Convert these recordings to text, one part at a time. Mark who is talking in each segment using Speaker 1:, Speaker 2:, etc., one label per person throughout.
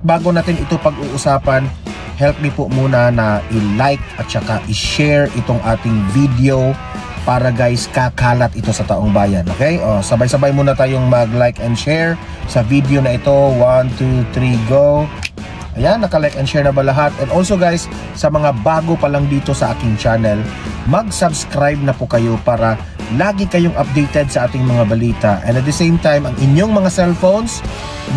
Speaker 1: Bago natin ito pag-uusapan, help me po muna na i-like at saka i-share itong ating video para guys kakalat ito sa taong bayan. Okay? O, sabay-sabay muna tayong mag-like and share sa video na ito. 1, 2, 3, go! Ayan, naka-like and share na ba lahat? And also guys, sa mga bago pa lang dito sa aking channel, mag-subscribe na po kayo para lagi kayong updated sa ating mga balita. And at the same time, ang inyong mga cellphones,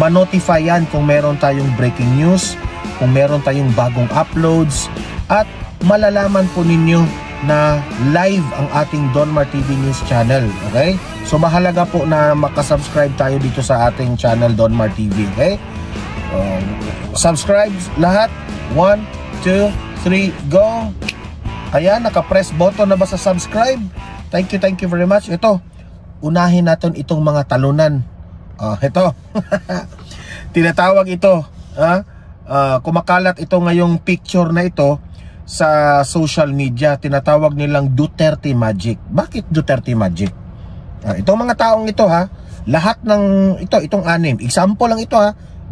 Speaker 1: ma-notify yan kung meron tayong breaking news, kung meron tayong bagong uploads, at malalaman po ninyo na live ang ating Donmar TV News channel. Okay? So mahalaga po na makasubscribe tayo dito sa ating channel Donmar TV. Okay? Subscribe lahat. 1, 2, 3, go! Ayan, naka-press button na ba sa subscribe? Thank you very much. Ito, unahin natin itong mga talunan. Ito. Tinatawag ito. Kumakalat ito ngayong picture na ito sa social media. Tinatawag nilang Duterte Magic. Bakit Duterte Magic? Itong mga taong ito lahat ng itong anim. Example lang ito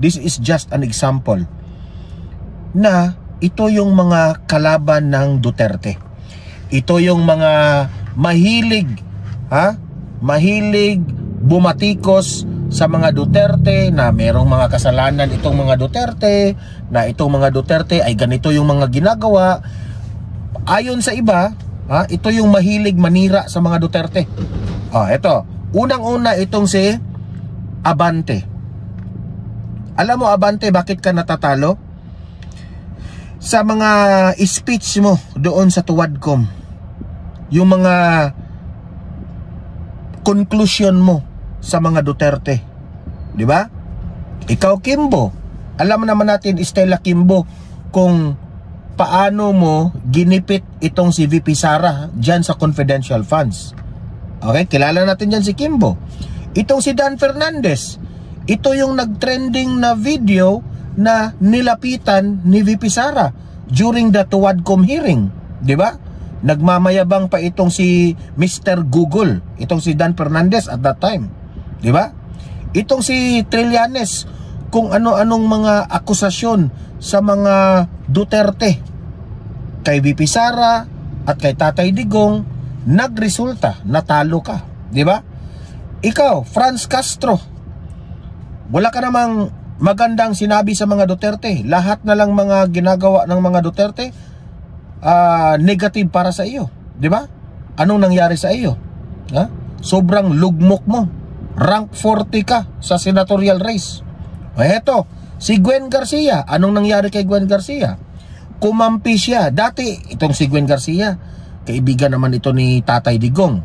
Speaker 1: This is just an example. Na ito yung mga kalaban ng Duterte. Ito yung mga mahilig bumatikos sa mga Duterte na merong mga kasalanan itong mga Duterte, na itong mga Duterte ay ganito yung mga ginagawa. Ayon sa iba, ito yung mahilig manira sa mga Duterte. Ito, unang-una itong si Abante. Alam mo Abante, bakit ka natatalo? Sa mga speech mo doon sa Tuwadcom, yung mga conclusion mo sa mga Duterte, di ba? Ikaw Kimbo, alam naman natin Stella Kimbo kung paano mo ginipit itong si VP Sara dyan sa confidential funds. Okay, kilala natin dyan si Kimbo. Itong si Dan Fernandez, ito yung nag-trending na video na nilapitan ni VP Sara during the Tuwadcom hearing, di ba? Nagmamayabang pa itong si Mr. Google, itong si Dan Fernandez at that time, di ba? Itong si Trillanes, kung ano-anong mga akusasyon sa mga Duterte kay VP Sara at kay Tatay Digong, nagresulta, natalo ka, di ba? Ikaw, Franz Castro, wala ka namang magandang sinabi sa mga Duterte. Lahat na lang mga ginagawa ng mga Duterte negative para sa iyo, di ba? Anong nangyari sa iyo? Sobrang lugmok mo. Rank 40 ka sa senatorial race. Eto, si Gwen Garcia, anong nangyari kay Gwen Garcia? Kumampi siya. Dati, itong si Gwen Garcia, kaibigan naman ito ni Tatay Digong.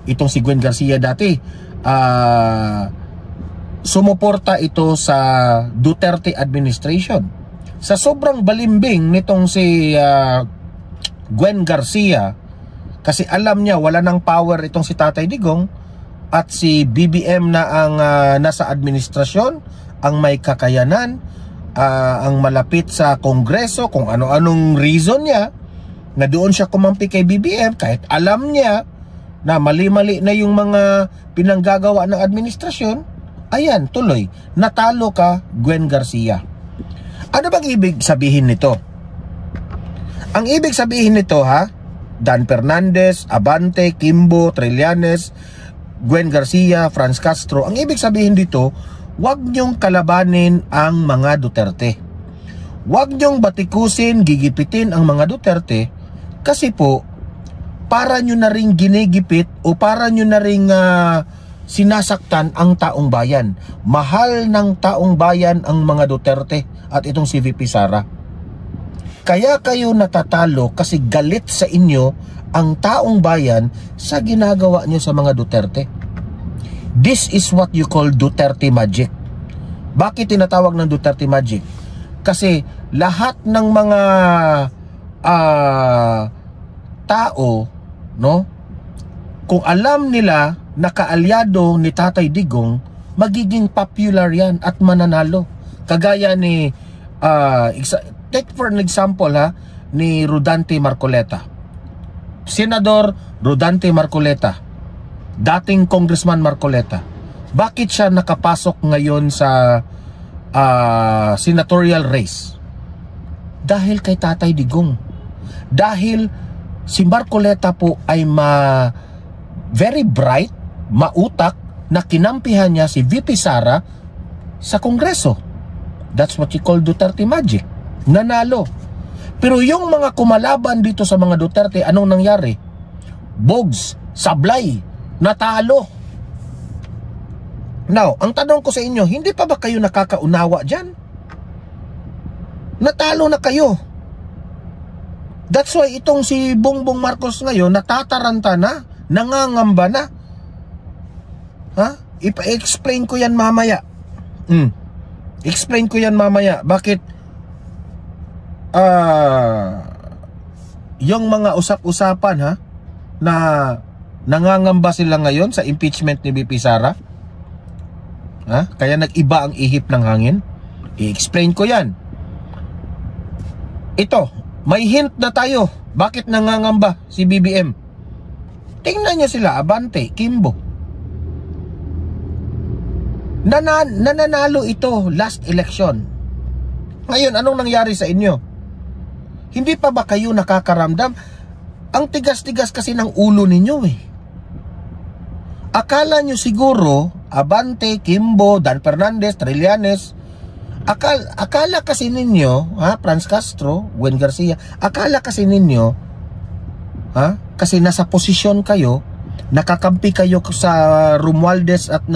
Speaker 1: Itong si Gwen Garcia dati, sumuporta ito sa Duterte administration. Sa sobrang balimbing nitong si Gwen Garcia, kasi alam niya wala ng power itong si Tatay Digong at si BBM na ang nasa administrasyon, ang may kakayanan, ang malapit sa Kongreso, kung ano-anong reason niya na doon siya kumampi kay BBM kahit alam niya na mali-mali na yung mga pinanggagawa ng administrasyon. Ayan, tuloy, natalo ka, Gwen Garcia. Ano bang ibig sabihin nito? Ang ibig sabihin nito Dan Fernandez, Abante, Kimbo, Trillanes, Gwen Garcia, Franz Castro, ang ibig sabihin dito, huwag niyong kalabanin ang mga Duterte. Huwag niyong batikusin, gigipitin ang mga Duterte kasi po, para nyo na rin ginigipit o para nyo na rin sinasaktan ang taong bayan. Mahal ng taong bayan ang mga Duterte at itong si VP Sara. Kaya kayo natatalo kasi galit sa inyo ang taong bayan sa ginagawa nyo sa mga Duterte. This is what you call Duterte Magic. Bakit tinatawag ng Duterte Magic? Kasi lahat ng mga tao, no? Kung alam nila na kaalyado ni Tatay Digong, magiging popular yan at mananalo. Kagaya ni take for an example ni Rodante Marcoleta. Senador Rodante Marcoleta, dating Congressman Marcoleta. Bakit siya nakapasok ngayon sa senatorial race? Dahil kay Tatay Digong. Dahil si Marcoleta po ay very bright, mautak, na kinampihan niya si VP Sara sa Kongreso. That's what you call Duterte magic. Nanalo. Pero yung mga kumalaban dito sa mga Duterte, anong nangyari? Bogs, sablay, natalo. Now, ang tanong ko sa inyo, hindi pa ba kayo nakakaunawa dyan? Natalo na kayo. That's why itong si Bongbong Marcos ngayon, natataranta na, nangangamba na. Ha? Ipa-explain ko yan mamaya. Explain ko yan mamaya. Bakit yung mga usap-usapan na nangangamba sila ngayon sa impeachment ni VP Sara, kaya nag-iba ang ihip ng hangin. I-explain ko yan. Ito, may hint na tayo. Bakit nangangamba si BBM? Tingnan nyo sila, Abante, Kimbo. Nananalo ito last election. Ngayon, anong nangyari sa inyo? Hindi pa ba kayo nakakaramdam? Ang tigas-tigas kasi ng ulo ninyo Akala nyo siguro, Abante, Kimbo, Dan Fernandez, Trillanes, akala kasi ninyo, Franz Castro, Gwen Garcia, akala kasi ninyo, kasi nasa posisyon kayo, nakakampi kayo sa Romualdez at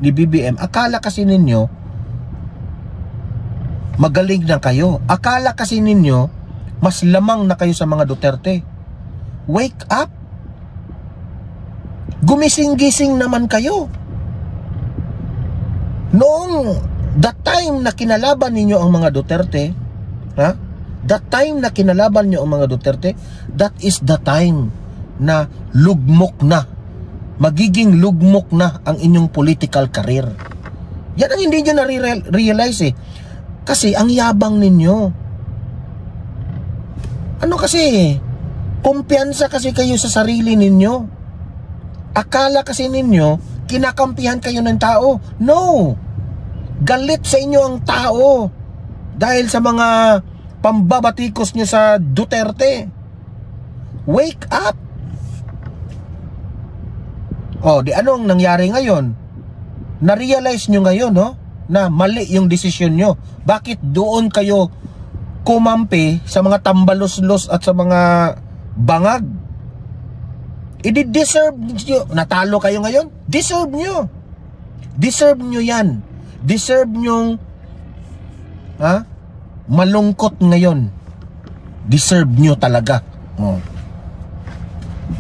Speaker 1: ni BBM, akala kasi ninyo, magaling na kayo. Akala kasi ninyo, mas lamang na kayo sa mga Duterte. Wake up! Gumising-gising naman kayo. Noong that time na kinalaban ninyo ang mga Duterte, that time na kinalaban nyo ang mga Duterte, that is the time na lugmok na, magiging lugmok na ang inyong political career. Yan ang hindi nyo na-realize kasi ang yabang ninyo. Ano kasi, kumpiyansa kasi kayo sa sarili ninyo. Akala kasi ninyo, kinakampihan kayo ng tao. No! Galit sa inyo ang tao dahil sa mga pambabatikos nyo sa Duterte. Wake up! Di anong nangyari ngayon? Na-realize nyo ngayon, na mali yung desisyon nyo. Bakit doon kayo kumampi sa mga tambalos-los at sa mga bangag? I-deserve nyo. Natalo kayo ngayon? Deserve nyo. Deserve nyo yan. Deserve nyong malungkot ngayon. Deserve nyo talaga.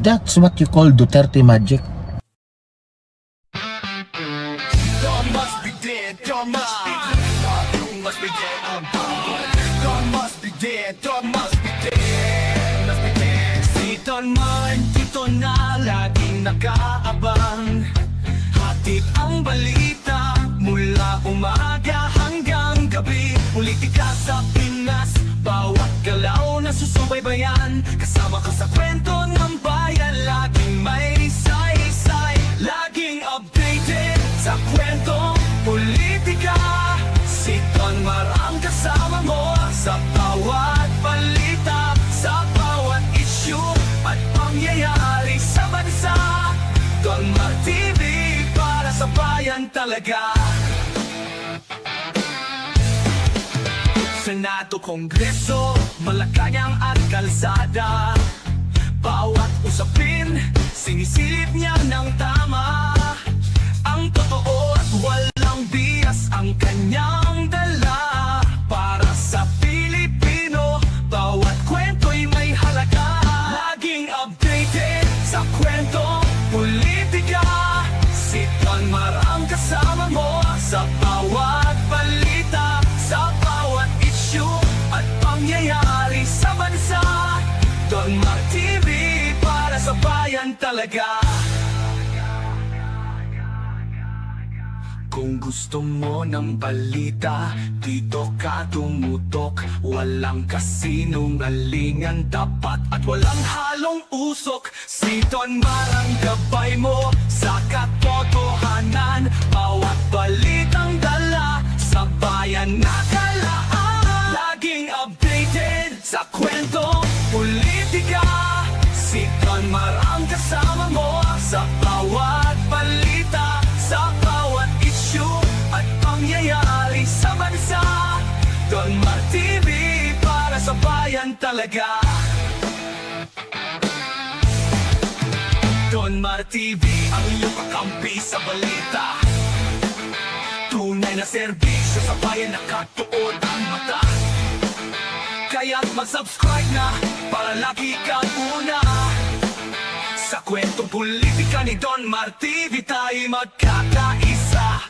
Speaker 1: That's what you call Duterte magic. God must be dead. God must be dead. God must be dead. God must be dead. God must be dead. Must be dead. Si Don Man, dito na laging nakaabang. Hatid ang balita mula umaga hanggang gabi. Politika sa Pinas, bawat galaw na susubaybayan. Kasama ka sa kwento ng bayan, laging may say-say. Laging updated sa kwentong politika. Si Don Mar ang kasama mo sa bawat balita, sa bawat issue at pangyayari sa bansa. Don Mar TV, para sa bayan talaga. Senado, Kongreso, Malacanang at kalsada. Bawat usapin, sinisilip niya ng tama. Ang totoo at walang bias ang kanyang dala. Para sa Pilipino, bawat kwento'y may halaga. Laging updated sa kwentong politika. Si Don Mar ang kasama mo sa bawat balita, sa bawat issue at pangyayari sa bansa. Don Mar TV, para sa bayan talaga. Kung gusto mo ng balita, dito ka tumutok. Walang kasinungalingan dapat at walang halong usok. Si Don Mar ang gabay mo sa katotohanan. Bawat balitang dala sa bayan
Speaker 2: Sa bawat balita, sa bawat issue at pangyayari sa bansa, Don Mar TV, para sa bayan talaga. Don Mar TV, ang iyong kakampi sa balita. Tunay na serbisyo sa bayan, nakatuon ang mata. Kaya't mag-subscribe na para lagi kang una. Sa kwentong politika ni Don Mar TV, tayo magkakaisa.